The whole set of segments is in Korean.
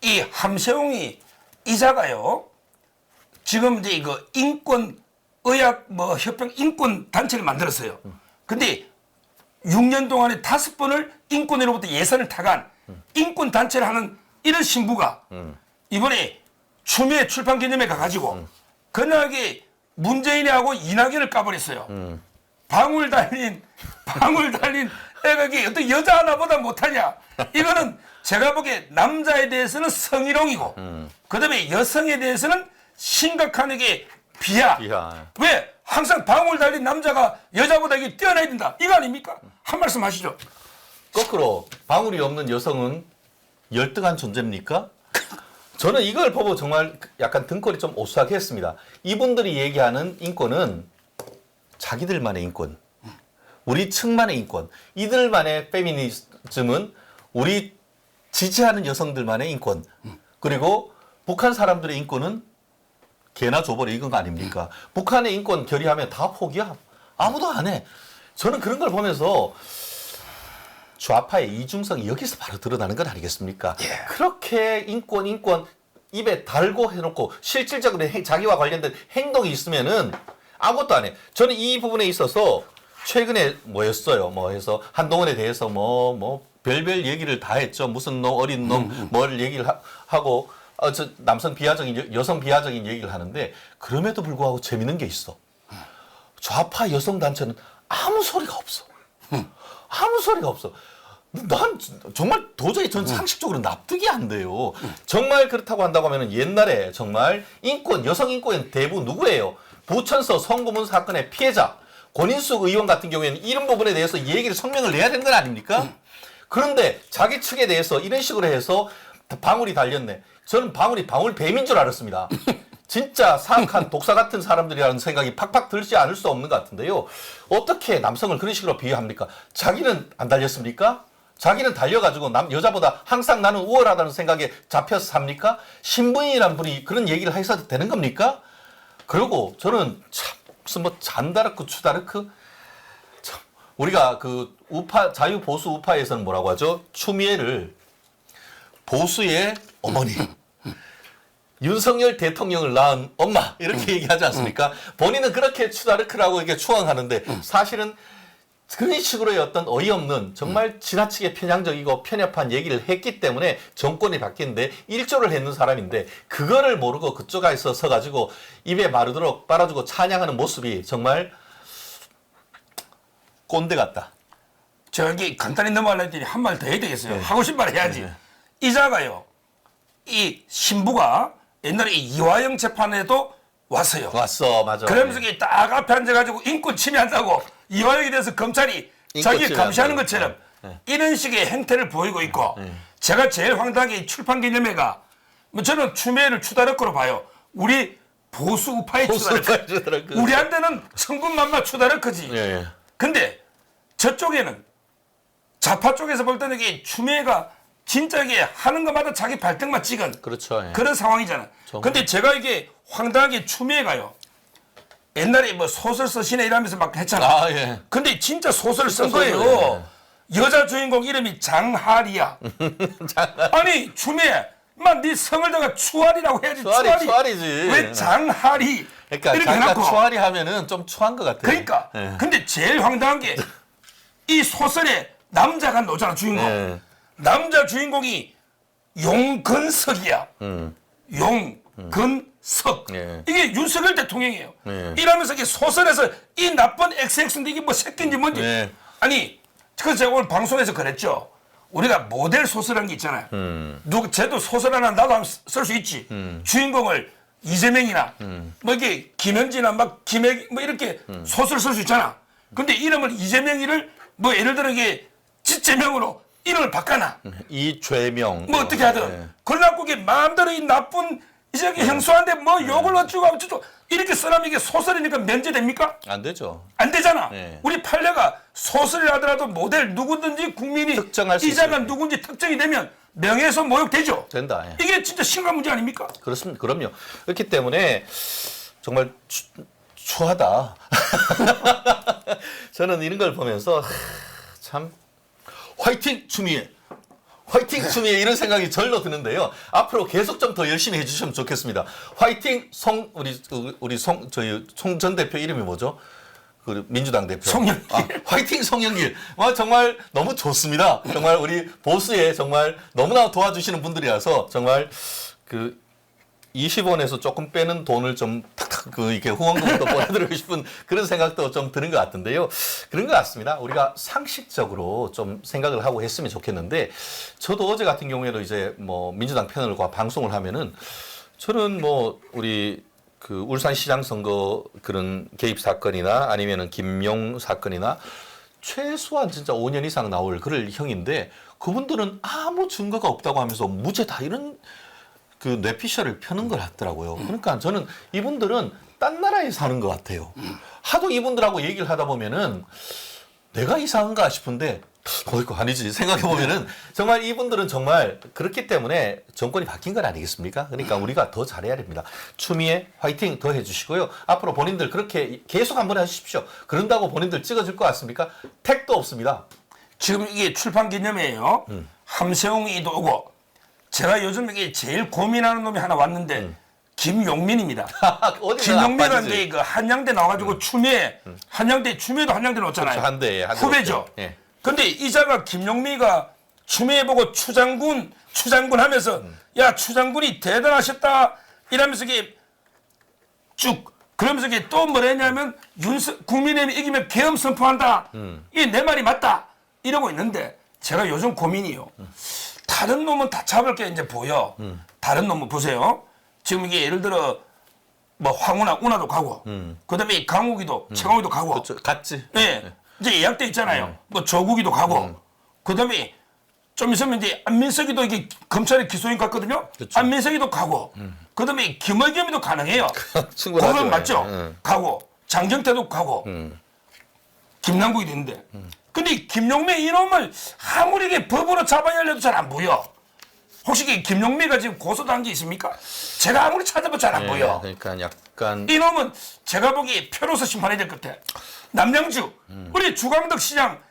이 함세웅이 이자가요. 지금 이제 이거 인권 의학 뭐 협회 인권 단체를 만들었어요. 근데 6년 동안에 5번을 인권위로부터 예산을 타간 인권 단체를 하는 이런 신부가 이번에 추미애 출판 기념회 가가지고 그날에 문재인하고 이낙연을 까버렸어요. 방울 달린 애가 이게 어떤 여자 하나보다 못하냐. 이거는 제가 보기에 남자에 대해서는 성희롱이고 그다음에 여성에 대해서는 심각한 이게 비하. 왜? 항상 방울 달린 남자가 여자보다 이게 뛰어나야 된다. 이거 아닙니까? 한 말씀 하시죠. 거꾸로 방울이 없는 여성은 열등한 존재입니까? 저는 이걸 보고 정말 약간 등골이 좀 오싹해 했습니다. 이분들이 얘기하는 인권은 자기들만의 인권, 우리 층만의 인권, 이들만의 페미니즘은 우리 지지하는 여성들만의 인권, 그리고 북한 사람들의 인권은 개나 줘버려 이건 거 아닙니까? 북한의 인권 결의하면 다 포기야. 아무도 안 해. 저는 그런 걸 보면서 좌파의 이중성이 여기서 바로 드러나는 건 아니겠습니까? 그렇게 인권 입에 달고 해놓고 실질적으로 자기와 관련된 행동이 있으면은 아무것도 안 해. 저는 이 부분에 있어서 최근에 뭐였어요? 뭐 해서 한동훈에 대해서 뭐 별별 얘기를 다 했죠. 무슨 놈 어린 놈 뭘 얘기를 하고 저 남성 비하적인 여성 비하적인 얘기를 하는데 그럼에도 불구하고 재밌는 게 있어. 좌파 여성 단체는 아무 소리가 없어. 아무 소리가 없어. 난 정말 도저히 전 상식적으로 납득이 안 돼요. 정말 그렇다고 한다고 하면 옛날에 정말 인권, 여성 인권은 대부분 누구예요? 부천서 성고문 사건의 피해자 권인숙 의원 같은 경우에는 이런 부분에 대해서 얘기를 성명을 내야 되는 건 아닙니까? 그런데 자기 측에 대해서 이런 식으로 해서 방울이 달렸네. 저는 방울 뱀인 줄 알았습니다. 진짜 사악한 독사 같은 사람들이라는 생각이 팍팍 들지 않을 수 없는 것 같은데요. 어떻게 남성을 그런 식으로 비유합니까? 자기는 안 달렸습니까? 자기는 달려가지고 여자보다 항상 나는 우월하다는 생각에 잡혀서 삽니까? 신부인이란 분이 그런 얘기를 해서 되는 겁니까? 그리고 저는 참 무슨 뭐 잔다르크 추다르크 참 우리가 그 우파 자유 보수 우파에서는 뭐라고 하죠? 추미애를 보수의 어머니 윤석열 대통령을 낳은 엄마 이렇게 얘기하지 않습니까? 본인은 그렇게 추다르크라고 이렇게 추앙하는데 사실은 그런 식으로의 어떤 어이없는 정말 지나치게 편향적이고 편협한 얘기를 했기 때문에 정권이 바뀌는데 일조를 했는 사람인데 그거를 모르고 그쪽에서 서가지고 입에 마르도록 빨아주고 찬양하는 모습이 정말 꼰대 같다. 저기 간단히 넘어가려 했더니 한 말 더 해야 되겠어요. 하고 싶은 말 해야지. 이자가요. 이 신부가 옛날에 이화영 재판에도 왔어요. 왔어, 맞아. 그러면서 딱 앞에 앉아가지고 인권 침해한다고 이화영에 대해서 검찰이 자기 감시하는 것처럼 이런 식의 행태를 보이고 있고 제가 제일 황당한 게 출판 기념회가 뭐 저는 추미애를 추다르크로 봐요. 우리 보수 우파의 추다르크. 우리한테는 천군만마 추다르크지. 근데 저쪽에는 좌파 쪽에서 볼 때는 이게 추미애가 진짜 이게 하는 것마다 자기 발등만 찍은 그렇죠. 그런 상황이잖아. 근데 제가 이게 황당하게 추미애가요. 옛날에 뭐 소설 쓰시네 이러면서 막 했잖아. 근데 진짜 소설을 쓴 거예요. 여자 주인공 이름이 장하리야. 아니 추미애, 네 성을 내가 추하리라고 해야지. 추하리지. 왜 장하리? 그러니까 이렇게 자기가 해놓고. 추하리 하면은 좀 추한 것 같아. 그러니까. 근데 제일 황당한 게 이 소설에 남자가 나오잖아 주인공. 남자 주인공이 용근석이야. 용근석. 이게 윤석열 대통령이에요. 이러면서 이게 소설에서 이 나쁜 XX인데 이게 뭐 새끼인지 뭔지. 아니, 그래서 제가 오늘 방송에서 그랬죠. 우리가 모델 소설이라는 게 있잖아요. 쟤도 소설 하나 나도 한번 쓸 수 있지. 주인공을 이재명이나 뭐 이게 김현지나 막 김해 뭐 이렇게 소설 쓸 수 있잖아. 근데 이름을 이재명이를 뭐 예를 들어 이게 지재명으로 이름을 바꿔놔. 이죄명. 뭐 어떻게 하든. 그러고 이게 마음대로 이 나쁜 이제 형수한테 뭐 욕을 어쩌고 이렇게 써라면 이게 소설이니까 면제됩니까? 안 되죠. 안 되잖아. 우리 판례가 소설을 하더라도 모델 누구든지 국민이 특정할 수 이자가 있어요. 누군지 특정이 되면 명예훼손 모욕되죠. 된다. 이게 진짜 심각한 문제 아닙니까? 그렇습니다. 그럼요. 그렇기 때문에 정말 추하다. 저는 이런 걸 보면서 참 화이팅 추미애, 화이팅 추미애 이런 생각이 절로 드는데요. 앞으로 계속 좀 더 열심히 해주시면 좋겠습니다. 화이팅 우리 송 전 대표 이름이 뭐죠? 그 민주당 대표 송영길. 화이팅 송영길. 정말 너무 좋습니다. 정말 우리 보수에 정말 너무나 도와주시는 분들이라서 정말 그 20원에서 조금 빼는 돈을 좀 탁탁 이렇게 후원금도 보내드리고 싶은 그런 생각도 좀 드는 것 같은데요. 그런 것 같습니다. 우리가 상식적으로 좀 생각을 하고 했으면 좋겠는데 저도 어제 같은 경우에도 이제 뭐 민주당 패널과 방송을 하면은 저는 뭐 우리 그 울산시장 선거 그런 개입 사건이나 아니면은 김용 사건이나 최소한 진짜 5년 이상 나올 그럴 형인데 그분들은 아무 증거가 없다고 하면서 무죄다 이런 그 뇌피셜을 펴는 걸 같더라고요. 그러니까 저는 이분들은 딴 나라에 사는 것 같아요. 하도 이분들하고 얘기를 하다 보면은 내가 이상한가 싶은데 그거 아니지 생각해 보면은 정말 이분들은 정말 그렇기 때문에 정권이 바뀐 건 아니겠습니까? 그러니까 우리가 더 잘해야 됩니다. 추미애 화이팅 더 해주시고요. 앞으로 본인들 그렇게 계속 한번 해주십시오. 그런다고 본인들 찍어줄 것 같습니까? 택도 없습니다. 지금 이게 출판 기념회예요. 함세웅이도 오고 제가 요즘 이게 제일 고민하는 놈이 하나 왔는데 김용민입니다. 김용민은 이제 그 한양대 나와가지고 추미애 추미애도 한양대 나왔잖아요. 그렇죠, 한대에 후배죠. 예. 근데 이자가 김용민이가 추미애 보고 추장군 하면서 야 추장군이 대단하셨다 이러면서 이게 쭉 그러면서 이게 또 뭐랬냐면 국민의힘이 이기면 계엄 선포한다. 이게 내 말이 맞다 이러고 있는데 제가 요즘 고민이요. 다른 놈은 다 잡을 게 이제 보여. 다른 놈은 보세요. 지금 이게 예를 들어 뭐 황운하, 운하도 가고, 그다음에 강욱이도, 최강욱이도 가고, 그렇죠. 같지. 네, 이제 예약돼 있잖아요. 뭐 조국이도 가고, 그다음에 좀 있으면 이제 안민석이도 이게 검찰에 기소인 것 같거든요. 그렇죠. 안민석이도 가고, 그다음에 김의겸이도 가능해요. 충분하죠. 그건 맞죠? 예. 가고, 장경태도 가고, 김남국이 있는데. 근데 김용민 이놈을 아무리 이게 법으로 잡아야 해도 잘 안 보여. 혹시 김용민가 지금 고소당한 게 있습니까? 제가 아무리 찾아봐도 잘 안 보여. 그러니까 약간 이놈은 제가 보기에 표로서 심판해야 될 것 같아. 남양주, 우리 주광덕 시장,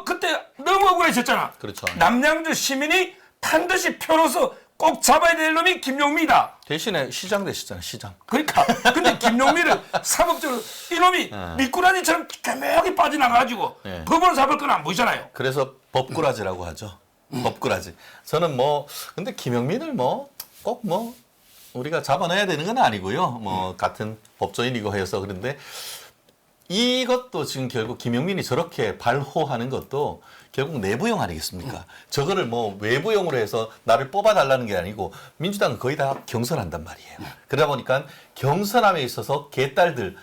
그때 너무 억울해졌잖아. 그렇죠. 남양주 시민이 반드시 표로서 꼭 잡아야 될 놈이 김용민이다. 대신에 시장 되시잖아요. 시장. 그러니까 근데 김용민을 사법적으로 이놈이 미꾸라지처럼 개명하게 빠져나가가지고 네. 법으로 잡을 건 안 보이잖아요. 그래서 법꾸라지라고 하죠. 법꾸라지. 저는 근데 김영민을 꼭 우리가 잡아내야 되는 건 아니고요. 같은 법조인이고 해서 그런데 이것도 지금 결국 김영민이 저렇게 발호하는 것도 결국 내부용 아니겠습니까? 저거를 외부용으로 해서 나를 뽑아달라는 게 아니고 민주당은 거의 다 경선한단 말이에요. 그러다 보니까 경선함에 있어서 개딸들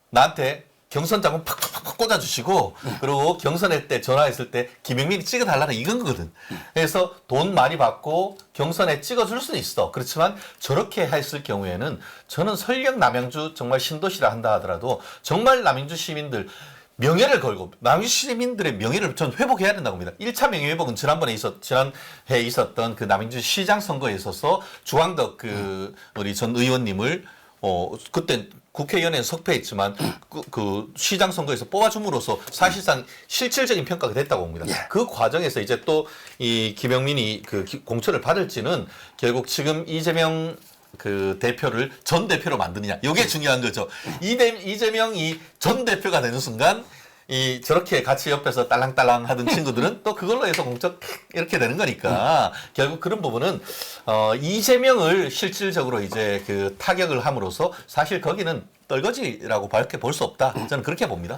나한테 경선 자금 팍팍팍 꽂아주시고 그리고 경선회 때 전화했을 때 김영민이 찍어달라는 이건 거거든. 그래서 돈 많이 받고 경선에 찍어줄 수는 있어. 그렇지만 저렇게 했을 경우에는 저는 설령 남양주 정말 신도시라 한다 하더라도 정말 남양주 시민들 명예를 걸고 남양주 시민들의 명예를 전 회복해야 된다고 봅니다. 1차 명예 회복은 지난해에 있었던 그 남양주 시장 선거에 있어서 주광덕 우리 전 의원님을 그때 국회의원에 석패했지만 그 시장 선거에서 뽑아줌으로써 사실상 실질적인 평가가 됐다고 봅니다. 예. 그 과정에서 이제 또 이 김영민이 공천을 받을지는 결국 지금 이재명 그 대표를 전 대표로 만드느냐 이게 중요한 거죠. 이재명이 전 대표가 되는 순간 저렇게 같이 옆에서 딸랑딸랑 하던 친구들은 또 그걸로 해서 공천 이렇게 되는 거니까 결국 그런 부분은 이재명을 실질적으로 이제 타격을 함으로써 사실 거기는 떨거지라고 밝게 볼 수 없다. 저는 그렇게 봅니다.